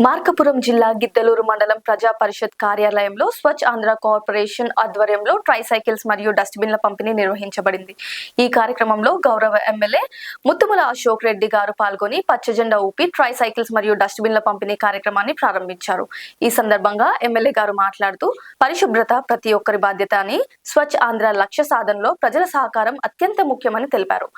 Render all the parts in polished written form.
మార్కాపురం జిల్లా గిద్దలూరు మండలం ప్రజా పరిషత్ కార్యాలయంలో స్వచ్ఛ ఆంధ్ర కార్పొరేషన్ ఆధ్వర్యంలో ట్రైసైకిల్స్ మరియు డస్ట్బిన్ల పంపిణీ నిర్వహించబడింది. ఈ కార్యక్రమంలో గౌరవ ఎమ్మెల్యే ముత్తుముల అశోక్ రెడ్డి గారు పాల్గొని పచ్చజెండా ఊపి ట్రైసైకిల్స్ మరియు డస్ట్బిన్ల పంపిణీ కార్యక్రమాన్ని ప్రారంభించారు. ఈ సందర్భంగా ఎమ్మెల్యే గారు మాట్లాడుతూ పరిశుభ్రత ప్రతి ఒక్కరి బాధ్యత అని, స్వచ్ఛ ఆంధ్ర లక్ష్య సాధనలో ప్రజల సహకారం అత్యంత ముఖ్యమని తెలిపారు.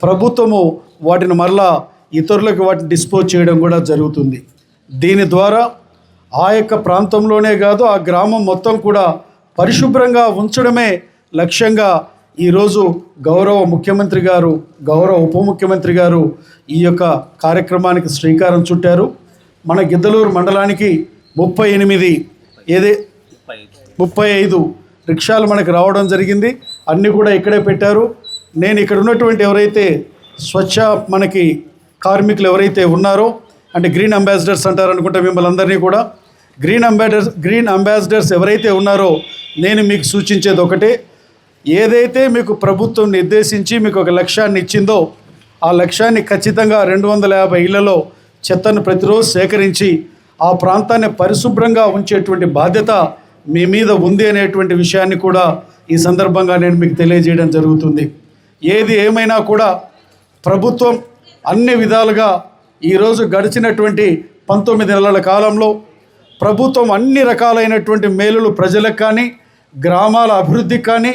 ప్రభుత్వము వాటిని మరలా ఇతరులకు వాటిని డిస్పోజ్ చేయడం కూడా జరుగుతుంది. దీని ద్వారా ఆ యొక్క ప్రాంతంలోనే కాదు, ఆ గ్రామం మొత్తం కూడా పరిశుభ్రంగా ఉంచడమే లక్ష్యంగా ఈరోజు గౌరవ ముఖ్యమంత్రి గారు, గౌరవ ఉప ముఖ్యమంత్రి గారు ఈ యొక్క కార్యక్రమానికి శ్రీకారం చుట్టారు. మన గిద్దలూరు మండలానికి 35 రిక్షాలు మనకు రావడం జరిగింది. అన్నీ కూడా ఇక్కడే పెట్టారు. నేను ఇక్కడ ఉన్నటువంటి ఎవరైతే స్వచ్ఛ మనకి కార్మికులు ఎవరైతే ఉన్నారో, అంటే గ్రీన్ అంబాసిడర్స్ అంటారు అనుకుంటే మిమ్మల్ని అందరినీ కూడా, గ్రీన్ అంబాసిడర్స్ ఎవరైతే ఉన్నారో నేను మీకు సూచించేది ఒకటే, ఏదైతే మీకు ప్రభుత్వం నిర్దేశించి మీకు ఒక లక్ష్యాన్ని ఇచ్చిందో ఆ లక్ష్యాన్ని ఖచ్చితంగా 250 ఇళ్లలో చెత్తను ప్రతిరోజు సేకరించి ఆ ప్రాంతాన్ని పరిశుభ్రంగా ఉంచేటువంటి బాధ్యత మీ మీద ఉంది అనేటువంటి విషయాన్ని కూడా ఈ సందర్భంగా నేను మీకు తెలియజేయడం జరుగుతుంది. ఏది ఏమైనా కూడా ప్రభుత్వం అన్ని విధాలుగా ఈరోజు గడిచినటువంటి 19 నెలల కాలంలో ప్రభుత్వం అన్ని రకాలైనటువంటి మేలులు ప్రజలకు కానీ, గ్రామాల అభివృద్ధికి కానీ,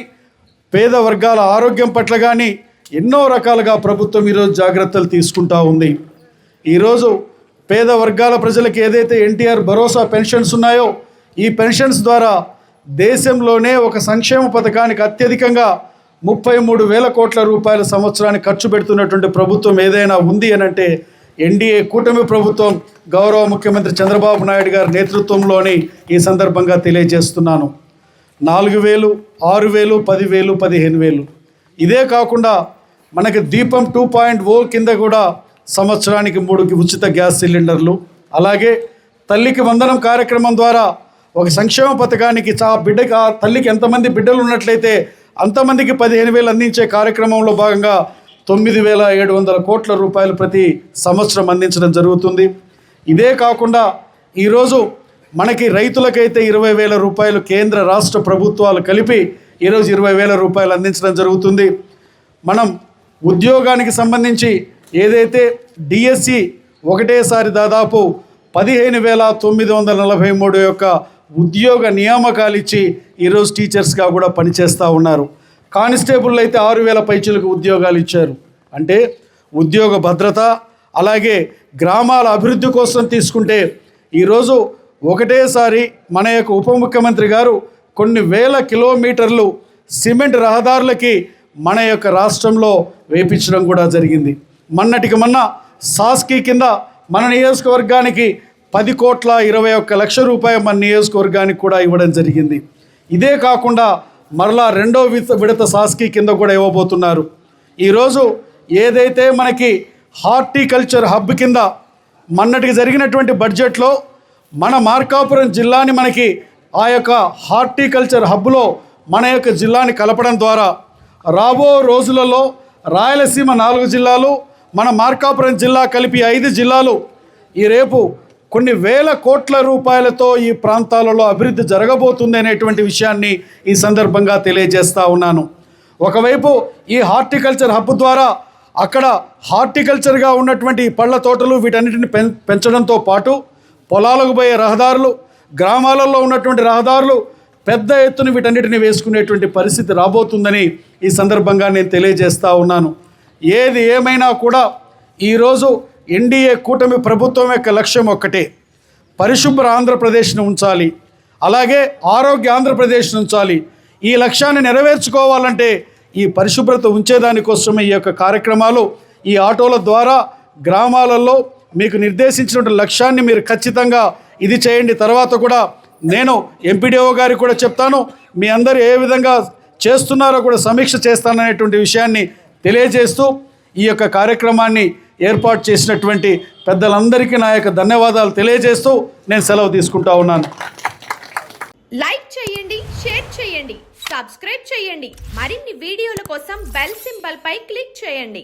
పేద వర్గాల ఆరోగ్యం పట్ల కానీ ఎన్నో రకాలుగా ప్రభుత్వం ఈరోజు జాగ్రత్తలు తీసుకుంటూ ఉంది. ఈరోజు పేద వర్గాల ప్రజలకు ఏదైతే ఎన్టీఆర్ భరోసా పెన్షన్స్ ఉన్నాయో, ఈ పెన్షన్స్ ద్వారా దేశంలోనే ఒక సంక్షేమ పథకానికి అత్యధికంగా 33,000 కోట్ల రూపాయల సంవత్సరానికి ఖర్చు పెడుతున్నటువంటి ప్రభుత్వం ఏదైనా ఉంది అని అంటే ఎన్డీఏ కూటమి ప్రభుత్వం, గౌరవ ముఖ్యమంత్రి చంద్రబాబు నాయుడు గారి నేతృత్వంలోని ఈ సందర్భంగా తెలియజేస్తున్నాను. 4,000, 6,000, 10,000, 15,000. ఇదే కాకుండా మనకి దీపం 2.0 కింద కూడా సంవత్సరానికి 3 ఉచిత గ్యాస్ సిలిండర్లు, అలాగే తల్లికి వందనం కార్యక్రమం ద్వారా ఒక సంక్షేమ పథకానికి బిడ్డకి, ఆ తల్లికి ఎంతమంది బిడ్డలు ఉన్నట్లయితే అంతమందికి 15,000 అందించే కార్యక్రమంలో భాగంగా 9,700 కోట్ల రూపాయలు ప్రతి సంవత్సరం అందించడం జరుగుతుంది. ఇదే కాకుండా ఈరోజు మనకి రైతులకైతే 20,000 రూపాయలు కేంద్ర రాష్ట్ర ప్రభుత్వాలు కలిపి ఈరోజు 20,000 రూపాయలు అందించడం జరుగుతుంది. మనం ఉద్యోగానికి సంబంధించి ఏదైతే డిఎస్సి ఒకటేసారి దాదాపు 15,943 యొక్క ఉద్యోగ నియామకాలు ఇచ్చి ఈరోజు టీచర్స్గా కూడా పనిచేస్తూ ఉన్నారు. కానిస్టేబుల్ అయితే 6,000 పైచులకు ఉద్యోగాలు ఇచ్చారు. అంటే ఉద్యోగ భద్రత, అలాగే గ్రామాల అభివృద్ధి కోసం తీసుకుంటే ఈరోజు ఒకటేసారి మన యొక్క ఉప ముఖ్యమంత్రి గారు కొన్ని వేల కిలోమీటర్లు సిమెంట్ రహదారులకి మన యొక్క రాష్ట్రంలో వేపించడం కూడా జరిగింది. మొన్నటికి మొన్న సాస్కీ కింద మన నియోజకవర్గానికి 10,21,00,000 రూపాయలు మన నియోజకవర్గానికి కూడా ఇవ్వడం జరిగింది. ఇదే కాకుండా మరలా 2వ విడత సాస్కీ కింద కూడా ఇవ్వబోతున్నారు. ఈరోజు ఏదైతే మనకి హార్టికల్చర్ హబ్ కింద మొన్నటికి జరిగినటువంటి బడ్జెట్లో మన మార్కాపురం జిల్లాని మనకి ఆ యొక్క హార్టికల్చర్ హబ్లో మన యొక్క జిల్లాని కలపడం ద్వారా రాబో రోజులలో రాయలసీమ 4 జిల్లాలు, మన మార్కాపురం జిల్లా కలిపి 5 జిల్లాలు ఈ రేపు కొన్ని వేల కోట్ల రూపాయలతో ఈ ప్రాంతాలలో అభివృద్ధి జరగబోతుంది అనేటువంటి విషయాన్ని ఈ సందర్భంగా తెలియజేస్తూ ఉన్నాను. ఒకవైపు ఈ హార్టికల్చర్ హబ్ ద్వారా అక్కడ హార్టికల్చర్గా ఉన్నటువంటి పళ్ళ తోటలు వీటన్నిటిని పెంచడంతో పాటు పొలాలకు పోయే రహదారులు, గ్రామాలలో ఉన్నటువంటి రహదారులు పెద్ద ఎత్తున వీటన్నిటిని వేసుకునేటువంటి పరిస్థితి రాబోతుందని ఈ సందర్భంగా నేను తెలియజేస్తూ ఉన్నాను. ఏది ఏమైనా కూడా ఈరోజు ఎన్డీఏ కూటమి ప్రభుత్వం యొక్క లక్ష్యం ఒక్కటే, పరిశుభ్ర ఆంధ్రప్రదేశ్ను ఉంచాలి, అలాగే ఆరోగ్య ఆంధ్రప్రదేశ్ను ఉంచాలి. ఈ లక్ష్యాన్ని నెరవేర్చుకోవాలంటే ఈ పరిశుభ్రత ఉంచేదానికోసమే ఈ యొక్క కార్యక్రమాలు. ఈ ఆటోల ద్వారా గ్రామాలలో మీకు నిర్దేశించినటువంటి లక్ష్యాన్ని మీరు ఖచ్చితంగా ఇది చేయండి. తర్వాత కూడా నేను ఎంపీడీఓ గారికి కూడా చెప్తాను, మీ అందరూ ఏ విధంగా చేస్తున్నారో కూడా సమీక్ష చేస్తాననేటువంటి విషయాన్ని తెలియజేస్తూ ఈ యొక్క కార్యక్రమాన్ని ఏర్పాటు చేసినటువంటి పెద్దలందరికీ నా యొక్క ధన్యవాదాలు తెలియజేస్తూ నేను సెలవు తీసుకుంటా ఉన్నాను. లైక్ చేయండి, షేర్ చేయండి, సబ్స్క్రైబ్ చేయండి. మరిన్ని వీడియోల కోసం బెల్ సింబల్ పై క్లిక్ చేయండి.